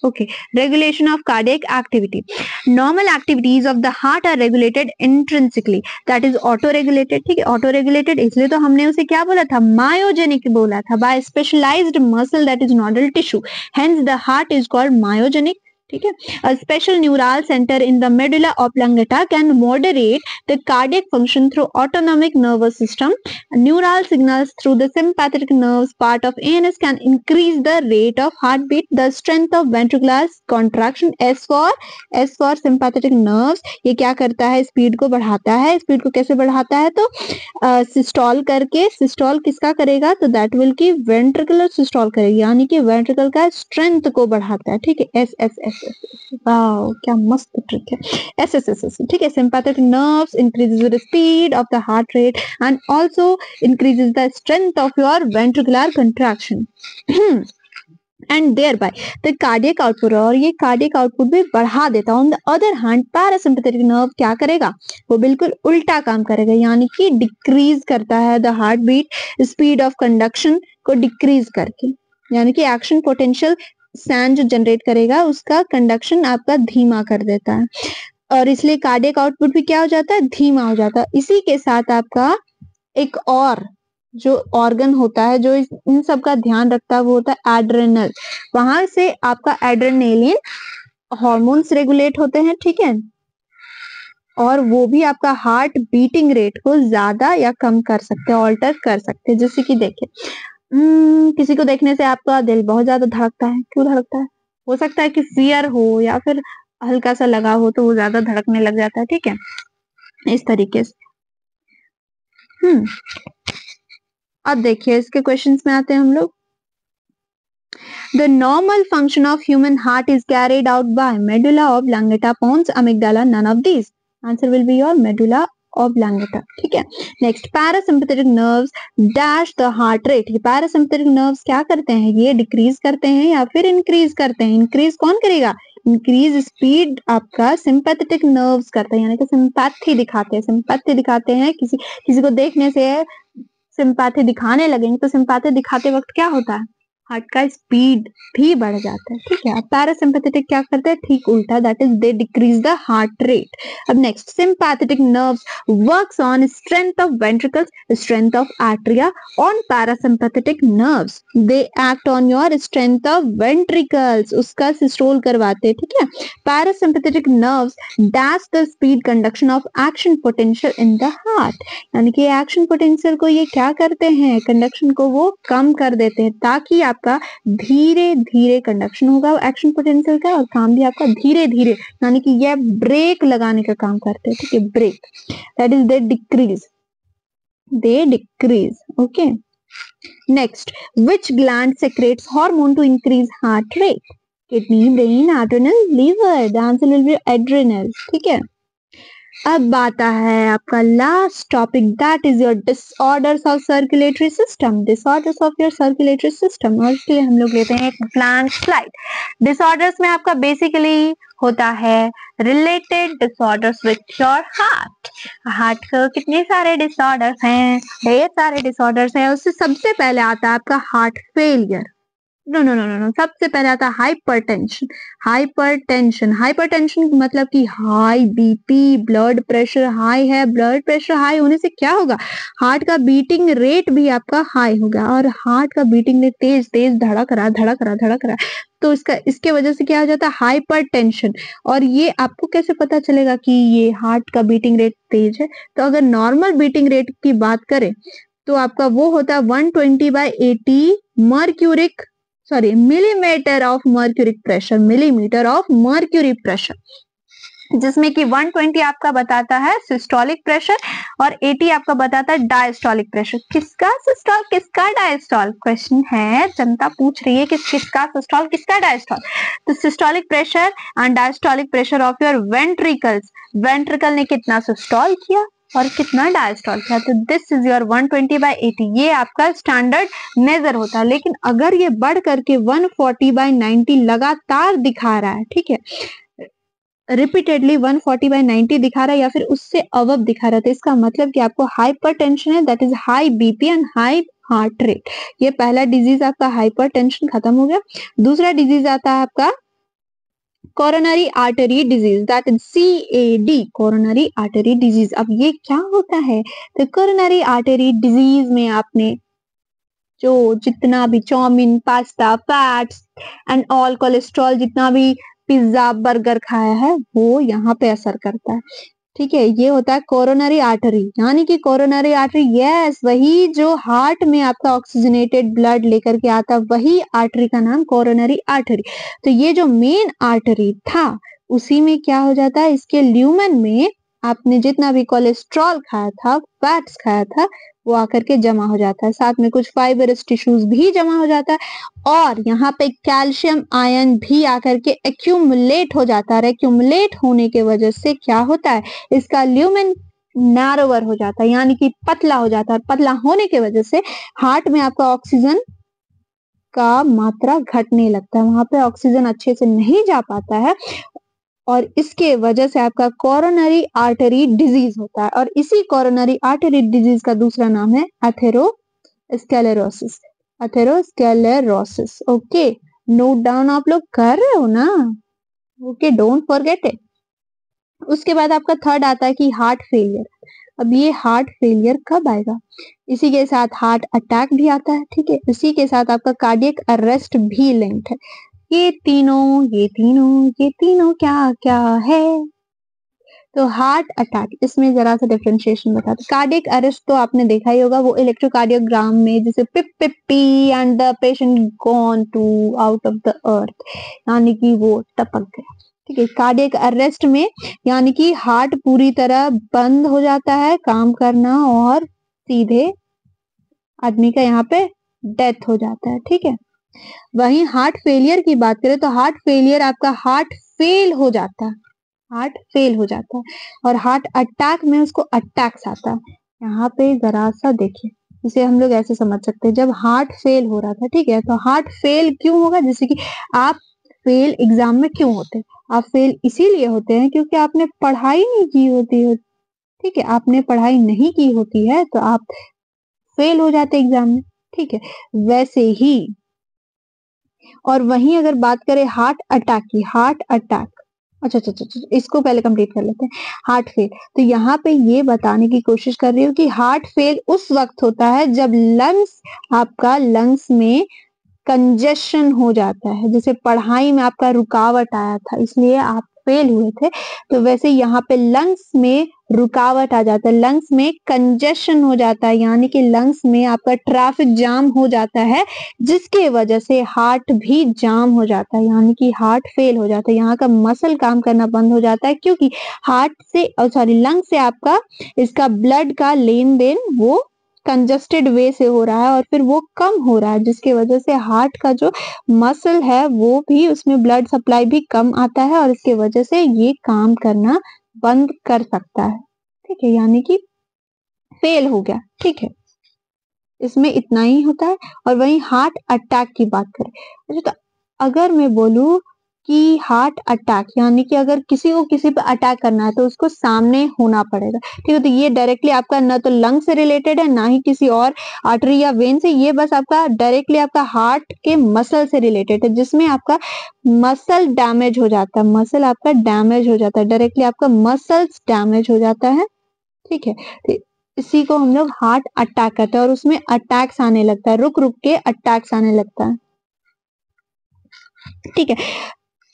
okay, regulation of cardiac activity. Normal activities of the heart are regulated intrinsically, that is autoregulated, ठीक है, ऑटो रेगुलेटेड इसलिए तो हमने उसे क्या बोला था, मायोजेनिक बोला था, by specialised muscle that is nodal tissue, hence the heart is called myogenic, ठीक है। A special neural center in the medulla oblongata can moderate the cardiac function through autonomic nervous system. Neural signals through the sympathetic nerves part of ANS can increase the rate of heartbeat, the strength of ventricular contraction. S for sympathetic nerves, ये क्या करता है, speed को बढ़ाता है। Speed को कैसे बढ़ाता है, तो सिस्टोल करके, सिस्टोल किसका करेगा, तो दैट विल की वेंट्रिकुलर सिस्टोल करेगी, यानी कि वेंट्रिकल का स्ट्रेंथ को बढ़ाता है, ठीक है। एस एस एस, वाओ क्या मस्त ट्रिक है, एस एस एस एस, ठीक है। Sympathetic nerves increases the speed of the heart rate and also increases the strength of your ventricular contraction and thereby the cardiac output, और ये cardiac output भी बढ़ा देता है। On the other hand parasympathetic nerve क्या करेगा, वो बिल्कुल उल्टा काम करेगा, यानी कि डिक्रीज करता है the heartbeat speed of conduction को डिक्रीज करके, यानी कि एक्शन पोटेंशियल सैंड जो जनरेट करेगा उसका कंडक्शन आपका धीमा कर देता है, और इसलिए कार्डियक आउटपुट भी क्या हो जाता है, धीमा हो जाता है। इसी के साथ आपका एक और जो ऑर्गन होता है जो इन सब का ध्यान रखता है वो होता है एड्रेनल, वहां से आपका एड्रेनलिन हार्मोन्स रेगुलेट होते हैं, ठीक है, और वो भी आपका हार्ट बीटिंग रेट को ज्यादा या कम कर सकते हैं, ऑल्टर कर सकते हैं। जैसे कि देखिए किसी को देखने से आपका दिल बहुत ज्यादा धड़कता है, क्यों धड़कता है, हो सकता है कि फियर हो या फिर हल्का सा लगा हो तो वो ज्यादा धड़कने लग जाता है, ठीक है, इस तरीके से। अब देखिए इसके क्वेश्चंस में आते हैं हम लोग। The normal function of human heart is carried out by medulla oblongata, pons, amygdala, none of these. Answer will be your medulla oblongata, ठीक है। Next parasympathetic nerves dash the heart rate, ये parasympathetic nerves क्या करते हैं, ये decrease करते हैं या फिर इंक्रीज करते हैं, इंक्रीज कौन करेगा, इंक्रीज स्पीड आपका सिंपैथेटिक नर्व्स करता है, यानी कि सिंपैथी दिखाते हैं, सिंपैथी दिखाते हैं, किसी को देखने से सिंपैथी दिखाने लगेंगे तो सिंपैथी दिखाते वक्त क्या होता है, हार्ट का स्पीड भी बढ़ जाता है, ठीक है। पैरासिम्पैथेटिक क्या करते हैं, ठीक उल्टा, that is they decrease the heart rate. अब next sympathetic nerves works on strength of ventricles, strength of atria. On parasympathetic nerves they act on your strength of ventricles, उसका सिस्टोल करवाते हैं, ठीक है। Parasympathetic nerves dash the speed conduction of action potential in the heart, यानी कि action potential को ये क्या करते हैं, कंडक्शन को वो कम कर देते हैं, ताकि आपका धीरे धीरे कंडक्शन होगा एक्शन पोटेंशियल का, और काम भी आपका धीरे धीरे, यानी कि यह ब्रेक लगाने का काम करते हैं, ठीक है, break, that is they decrease, okay. Next, which gland secretes hormone to increase heart rate, kidney, brain, adrenal, liver, the answer will be adrenal, ठीक है। अब आता है आपका last topic, that is your disorders of circulatory system, disorders of your circulatory system, और इसके लिए हम लोग लेते हैं एक ब्लैंक स्लाइड। डिसऑर्डर्स में आपका बेसिकली होता है related disorders with your heart. Heart के कितने सारे डिसऑर्डर्स हैं, ढेर सारे डिसऑर्डर्स हैं, उससे सबसे पहले आता है आपका heart failure, no no no no, सबसे पहले आता है हाइपरटेंशन। हाइपरटेंशन मतलब कि high BP, blood pressure high है, ब्लड प्रेशर हाई होने से क्या होगा, हार्ट का बीटिंग रेट भी आपका हाई होगा, और हार्ट का बीटिंग रेट तेज तेज धड़क रहा, तो इसके वजह से क्या हो जाता है, हाइपरटेंशन। और ये आपको कैसे पता चलेगा कि ये हार्ट का बीटिंग रेट तेज है, तो अगर नॉर्मल बीटिंग रेट की बात करें तो आपका वो होता है 120/80 millimetre of mercuric pressure, millimetre of mercury pressure, जिसमें कि 120 आपका बताता है सिस्टोलिक प्रेशर और 80 आपका बताता है डायस्टोलिक प्रेशर। किसका सिस्टोल किसका डायस्टोल, क्वेश्चन है, जनता पूछ रही है कि किसका सिस्टोल किसका डायस्टोल। तो systolic pressure and diastolic pressure of your ventricles, ventricle ने कितना सिस्टोल किया और कितना डायस्टोल किया, तो दिस इज योर 120/80, ये आपका स्टैंडर्ड मेजर होता है। लेकिन अगर ये बढ़ करके 140/90 लगातार दिखा रहा है, ठीक है, रिपीटेडली 140/90 दिखा रहा है या फिर उससे अबव दिखा रहा है, तो इसका मतलब कि आपको हाइपरटेंशन है, that is high BP and high heart rate. ये पहला डिजीज आपका हाइपरटेंशन खत्म हो गया। दूसरा डिजीज आता है आपका coronary artery disease, that is CAD, coronary artery disease. अब ये क्या होता है, तो कोरोनरी आर्टरी डिजीज में आपने जो जितना भी chowmein, pasta, fats and all cholesterol, जितना भी पिज्जा बर्गर खाया है वो यहाँ पे असर करता है, ठीक है। ये होता है कोरोनरी आर्टरी, यानी कि कोरोनरी आर्टरी, यस, वही जो हार्ट में आपका ऑक्सीजनेटेड ब्लड लेकर के आता है, वही आर्टरी का नाम कोरोनरी आर्टरी। तो ये जो मेन आर्टरी था उसी में क्या हो जाता है, इसके ल्यूमेन में आपने जितना भी कोलेस्ट्रॉल खाया था, फैट्स खाया था, वो आकर के जमा हो जाता है, साथ में कुछ फाइबरस टिश्यूज भी जमा हो जाता है, और यहाँ पे कैल्शियम आयन भी आकर के एक्यूमुलेट हो जाता है। एक्यूमुलेट होने के वजह से क्या होता है, इसका ल्यूमेन नैरोवर हो जाता है, यानी कि पतला हो जाता है। पतला होने के वजह से हार्ट में आपका ऑक्सीजन का मात्रा घटने लगता है, वहां पे ऑक्सीजन अच्छे से नहीं जा पाता है, और इसके वजह से आपका कोरोनरी आर्टरी डिजीज होता है। और इसी कोरोनरी आर्टरी डिजीज का दूसरा नाम है atherosclerosis, atherosclerosis. Okay, note down आप लोग कर रहे हो ना, ओके, डोंट फॉरगेट इट। उसके बाद आपका थर्ड आता है कि हार्ट फेलियर। अब ये हार्ट फेलियर कब आएगा, इसी के साथ हार्ट अटैक भी आता है, ठीक है, इसी के साथ आपका कार्डियक अरेस्ट भी लिंक्ड है। ये तीनों क्या क्या है, तो हार्ट अटैक, इसमें जरा सा डिफरेंशिएशन बताते। कार्डियक अरेस्ट तो आपने देखा ही होगा, वो इलेक्ट्रोकार्डियोग्राम में जैसे pip pip pee and the patient gone to out of the earth, यानी कि वो टपक गया, ठीक है। कार्डियक अरेस्ट में यानी कि हार्ट पूरी तरह बंद हो जाता है काम करना और सीधे आदमी का यहाँ पे डेथ हो जाता है, ठीक है। वहीं हार्ट फेलियर की बात करें तो हार्ट फेलियर आपका हार्ट फेल हो जाता है, हार्ट फेल हो जाता है, और हार्ट अटैक में उसको अटैक्स आता है। यहाँ पे जरा सा देखिए, इसे हम लोग ऐसे समझ सकते हैं, जब हार्ट फेल हो रहा था, ठीक है, तो हार्ट फेल क्यों होगा, जैसे कि आप फेल एग्जाम में क्यों होते, आप फेल इसीलिए होते हैं क्योंकि आपने पढ़ाई नहीं की होती है, ठीक है, आपने पढ़ाई नहीं की होती है तो आप फेल हो जाते एग्जाम में, ठीक है, वैसे ही। और वहीं अगर बात करें हार्ट अटैक की, हार्ट अटैक, अच्छा, इसको पहले कंप्लीट कर लेते हैं। हार्ट फेल, तो यहाँ पे ये बताने की कोशिश कर रही हूँ कि हार्ट फेल उस वक्त होता है जब आपका लंग्स में कंजेशन हो जाता है, जैसे पढ़ाई में आपका रुकावट आया था इसलिए आप फेल हुए थे, तो वैसे यहाँ पे लंग्स में रुकावट आ जाता है, लंग्स में कंजेशन हो जाता है, यानी कि लंग्स में आपका ट्रैफिक जाम हो जाता है, जिसके वजह से हार्ट भी जाम हो जाता है, यानी कि हार्ट फेल हो जाता है। यहाँ का मसल काम करना बंद हो जाता है क्योंकि हार्ट से लंग से आपका इसका ब्लड का लेन देन वो कंजस्टेड वे से हो रहा है और फिर वो कम हो रहा है, जिसकी वजह से हार्ट का जो मसल है वो भी, उसमें ब्लड सप्लाई भी कम आता है और इसके वजह से ये काम करना बंद कर सकता है, ठीक है, यानी कि फेल हो गया, ठीक है, इसमें इतना ही होता है। और वहीं हार्ट अटैक की बात करें, अच्छा, तो अगर मैं बोलूं कि हार्ट अटैक यानी कि अगर किसी को किसी पे अटैक करना है तो उसको सामने होना पड़ेगा, ठीक है, तो ये डायरेक्टली आपका ना तो लंग से रिलेटेड है ना ही किसी और आर्टरी या वेन से, ये बस आपका डायरेक्टली आपका हार्ट के मसल से रिलेटेड है, जिसमें आपका मसल डैमेज हो जाता है, मसल आपका डैमेज हो जाता है, डायरेक्टली आपका मसल्स डैमेज हो जाता है, ठीक है, तो इसी को हम लोग हार्ट अटैक कहते हैं और उसमें अटैक्स आने लगता है, रुक रुक के अटैक्स आने लगता है, ठीक है।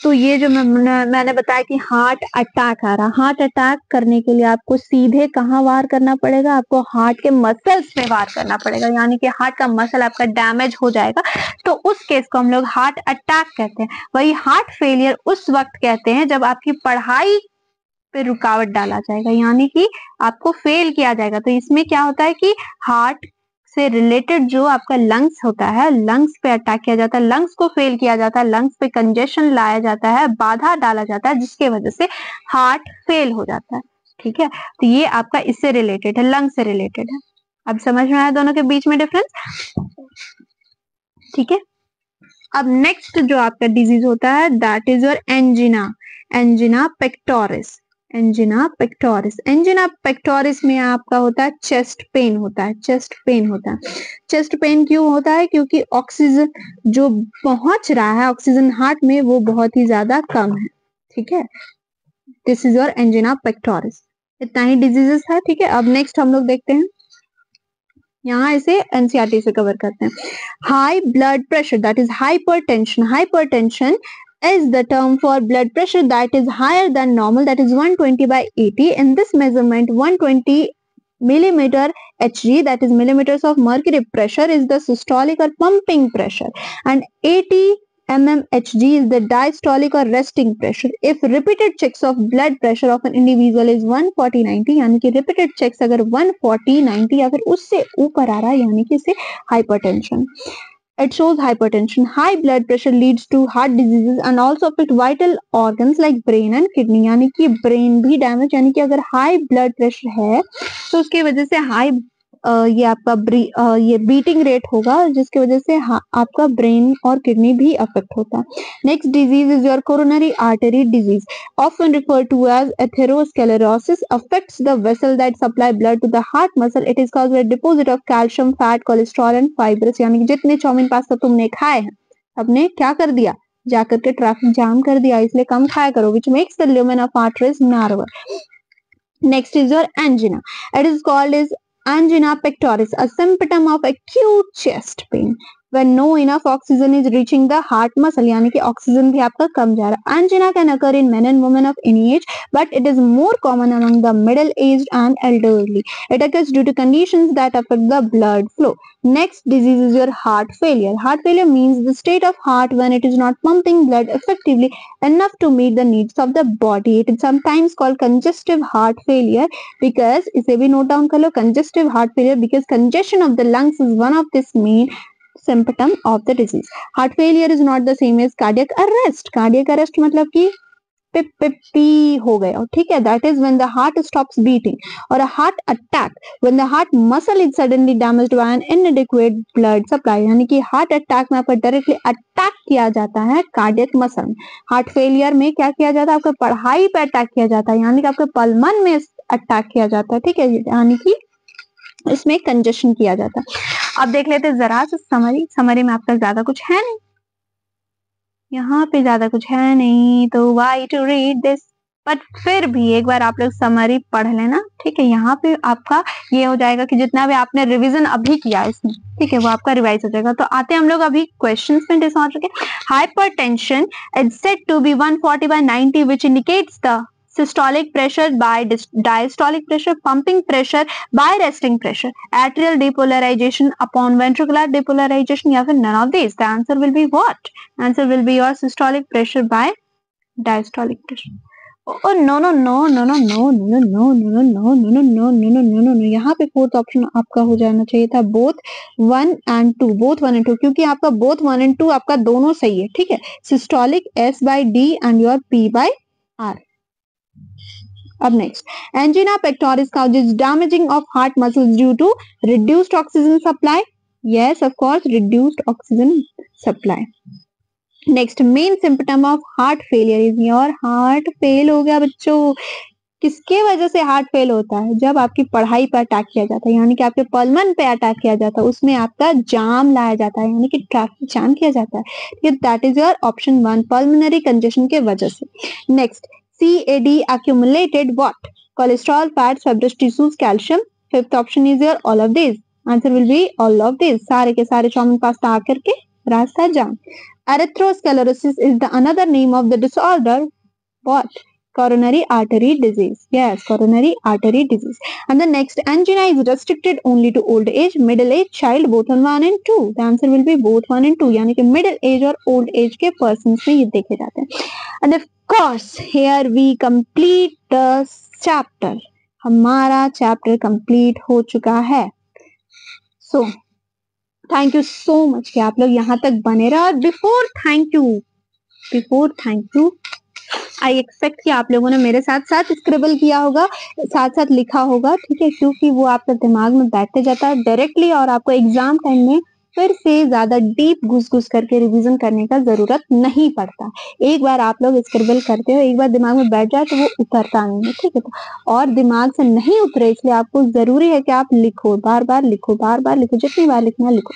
तो ये जो मैंने बताया कि हार्ट अटैक आ रहा, हार्ट अटैक करने के लिए आपको सीधे कहाँ वार करना पड़ेगा, आपको हार्ट के मसल्स पे वार करना पड़ेगा, यानी कि हार्ट का मसल आपका डैमेज हो जाएगा, तो उस केस को हम लोग हार्ट अटैक कहते हैं। वही हार्ट फेलियर उस वक्त कहते हैं जब आपकी पढ़ाई पे रुकावट डाला जाएगा, यानी कि आपको फेल किया जाएगा। तो इसमें क्या होता है कि हार्ट से रिलेटेड जो आपका लंग्स होता है, लंग्स पे अटैक किया जाता है, लंग्स को फेल किया जाता है, लंग्स पे कंजेशन लाया जाता है, बाधा डाला जाता है, जिसके वजह से हार्ट फेल हो जाता है। ठीक है, तो ये आपका इससे रिलेटेड है, लंग से रिलेटेड है। अब समझ में आया दोनों के बीच में डिफरेंस? ठीक है, अब नेक्स्ट जो आपका डिजीज होता है that is your angina, angina pectoris, angina pectoris. Angina pectoris में आपका होता है चेस्ट पेन होता है, चेस्ट पेन होता है। चेस्ट पेन क्यों होता है? क्योंकि ऑक्सीजन जो पहुंच रहा है ऑक्सीजन हार्ट में वो बहुत ही ज्यादा कम है। ठीक है, this is your angina pectoris. इतना ही डिजीजेस है। ठीक है, अब नेक्स्ट हम लोग देखते हैं, यहाँ इसे एनसीईआरटी से कवर करते हैं। High blood pressure that is hypertension, hypertension is the term for blood pressure that is higher than normal, that is 120/80. In this measurement 120 millimeter Hg, that is millimeters of mercury pressure, is the systolic or pumping pressure, and 80 mmHg is the diastolic or resting pressure. If repeated checks of blood pressure of an individual is 140/90, यानी कि repeated checks अगर 140/90 या फिर उससे ऊपर आ रहा है यानी कि इसे hypertension. It shows hypertension. High blood pressure leads to heart diseases and also affect vital organs like brain and kidney. यानी कि brain भी damage, यानी कि अगर high blood pressure है तो उसकी वजह से high ये आपका ये बीटिंग रेट होगा, जिसकी वजह से आपका ब्रेन और किडनी भी अफेक्ट होता है। Next disease is your coronary artery disease, often referred to as atherosclerosis, affects the vessel that supply blood to the heart muscle. It is caused by a deposit of calcium, fat, cholesterol and fibrous. यानी कि जितने chowmein pasta तुमने खाए हैं सबने क्या कर दिया, जाकर के ट्रैफिक जाम कर दिया, इसलिए कम खाया करो, which makes the lumen of arteries narrower. Next is your angina. It is called as angina pectoris, a symptom of acute chest pain when no enough oxygen is reaching the heart muscle, यानी कि oxygen भी आपका कम जा रहा है। Angina can occur in men and women of any age, but it is more common among the middle-aged and elderly. It occurs due to conditions that affect the blood flow. Next disease is your heart failure. Heart failure means the state of heart when it is not pumping blood effectively enough to meet the needs of the body. It is sometimes called congestive heart failure because, इसे भी note down कर लो, congestive heart failure because congestion of the lungs is one of this main symptom of the disease. Heart failure is not the same as cardiac arrest. Cardiac arrest मतलब कि पिप pip P हो गया, ठीक है, that is when the heart stops beating. और a heart attack when the heart muscle is suddenly damaged by an inadequate blood supply, यानी कि heart attack में आपका डायरेक्टली अटैक किया जाता है कार्डियक मसल में। हार्ट फेलियर में क्या किया जाता है, आपका पढ़ाई पे अटैक किया जाता है, यानी कि आपके पल्मन में अटैक किया जाता है, ठीक है, यानी कि इसमें कंजेशन किया जाता है। अब देख लेते हैं जरा सा समरी, समरी में आपका ज्यादा कुछ है नहीं, यहाँ पे ज्यादा कुछ है नहीं, तो why to read this, but फिर भी एक बार आप लोग समरी पढ़ लेना, ठीक है। यहाँ पे आपका ये हो जाएगा कि जितना भी आपने रिवीजन अभी किया इसमें, ठीक है, वो आपका रिवाइज हो जाएगा। तो आते हैं हम लोग अभी क्वेश्चंस में डिसऑर्डर के। Hypertension is said to be 140/90 which indicates the systolic pressure by diastolic pressure, pumping pressure by resting pressure, atrial depolarization upon ventricular depolarization, या फिर none of these. The answer will be what? Answer will be your systolic pressure by diastolic pressure. Oh no no no no no no no no no no no no no no no no, यहाँ पे fourth option आपका हो जाना चाहिए था both 1 and 2, both 1 and 2, क्योंकि आपका both 1 and 2 आपका दोनों सही है, ठीक है। Systolic S by D and your P by R. Up next, angina pectoris causes damaging of heart muscles due to reduced oxygen supply. Yes, of course, reduced oxygen supply. Next, main symptom of heart failure is your heart fail हो गया बच्चों। किसके वजह से heart fail होता है? जब आपकी पढ़ाई पर अटैक किया जाता है, यानी कि आपके पल्मन पे अटैक किया जाता है, उसमें आपका जाम लाया जाता है, यानी कि ट्रैफिक जाम किया जाता है। That is your option 1, pulmonary congestion के वजह से। Next, CAD accumulated what? Cholesterol, fat, fibrous tissues, calcium. Fifth option is your all of these. Answer will be all of these. सारे के सारे चाउमीन पास्ता आकर के रास्ता जाम। Atherosclerosis is the another name of the disorder. What? Coronary artery disease. Yes, coronary artery disease. And the next, angina is restricted only to old age, middle age, child, both on 1 and 2. The answer will be both 1 and 2. यानी कि middle age और old age के persons में ये देखे जाते हैं. And of course, here we complete the chapter. हमारा chapter complete हो चुका है. So, thank you so much कि आप लोग यहाँ तक बने रहे. और before thank you I expect कि आप लोगों ने मेरे साथ साथ स्क्रिबल किया होगा, साथ साथ लिखा होगा, ठीक है, क्योंकि वो आपके दिमाग में बैठते जाता है डायरेक्टली और आपको एग्जाम टाइम में फिर से ज्यादा डीप घुस करके रिवीजन करने का जरूरत नहीं पड़ता. एक बार आप लोग स्क्रिबल करते हो, एक बार दिमाग में बैठ जाए तो वो उतरता नहीं है, ठीक है. तो और दिमाग से नहीं उतरे इसलिए आपको जरूरी है कि आप लिखो, बार बार लिखो, जितनी बार लिखना लिखो.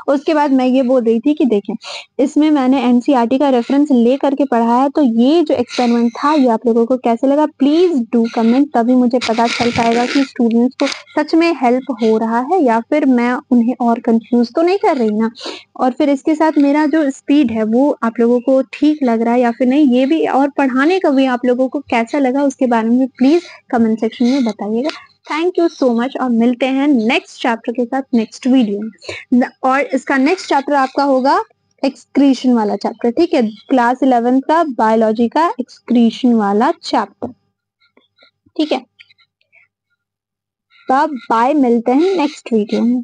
उसके बाद मैं ये बोल रही थी कि देखें, इसमें मैंने एनसीईआरटी का रेफरेंस ले करके पढ़ा है, तो ये जो एक्सपेरिमेंट था ये आप लोगों को कैसे लगा प्लीज डू कमेंट, तभी मुझे पता चल पाएगा कि स्टूडेंट्स को सच में हेल्प हो रहा है या फिर मैं उन्हें और कंफ्यूज तो नहीं कर रही ना. और फिर इसके साथ मेरा जो स्पीड है वो आप लोगों को ठीक लग रहा है या फिर नहीं, ये भी, और पढ़ाने का भी आप लोगों को कैसा लगा उसके बारे में प्लीज कमेंट सेक्शन में बताइएगा. थैंक यू सो मच और मिलते हैं नेक्स्ट चैप्टर के साथ नेक्स्ट वीडियो में. और इसका नेक्स्ट चैप्टर आपका होगा एक्सक्रीशन वाला चैप्टर, ठीक है, क्लास 11 का बायोलॉजी का एक्सक्रीशन वाला चैप्टर, ठीक है. बाय, मिलते हैं नेक्स्ट वीडियो में.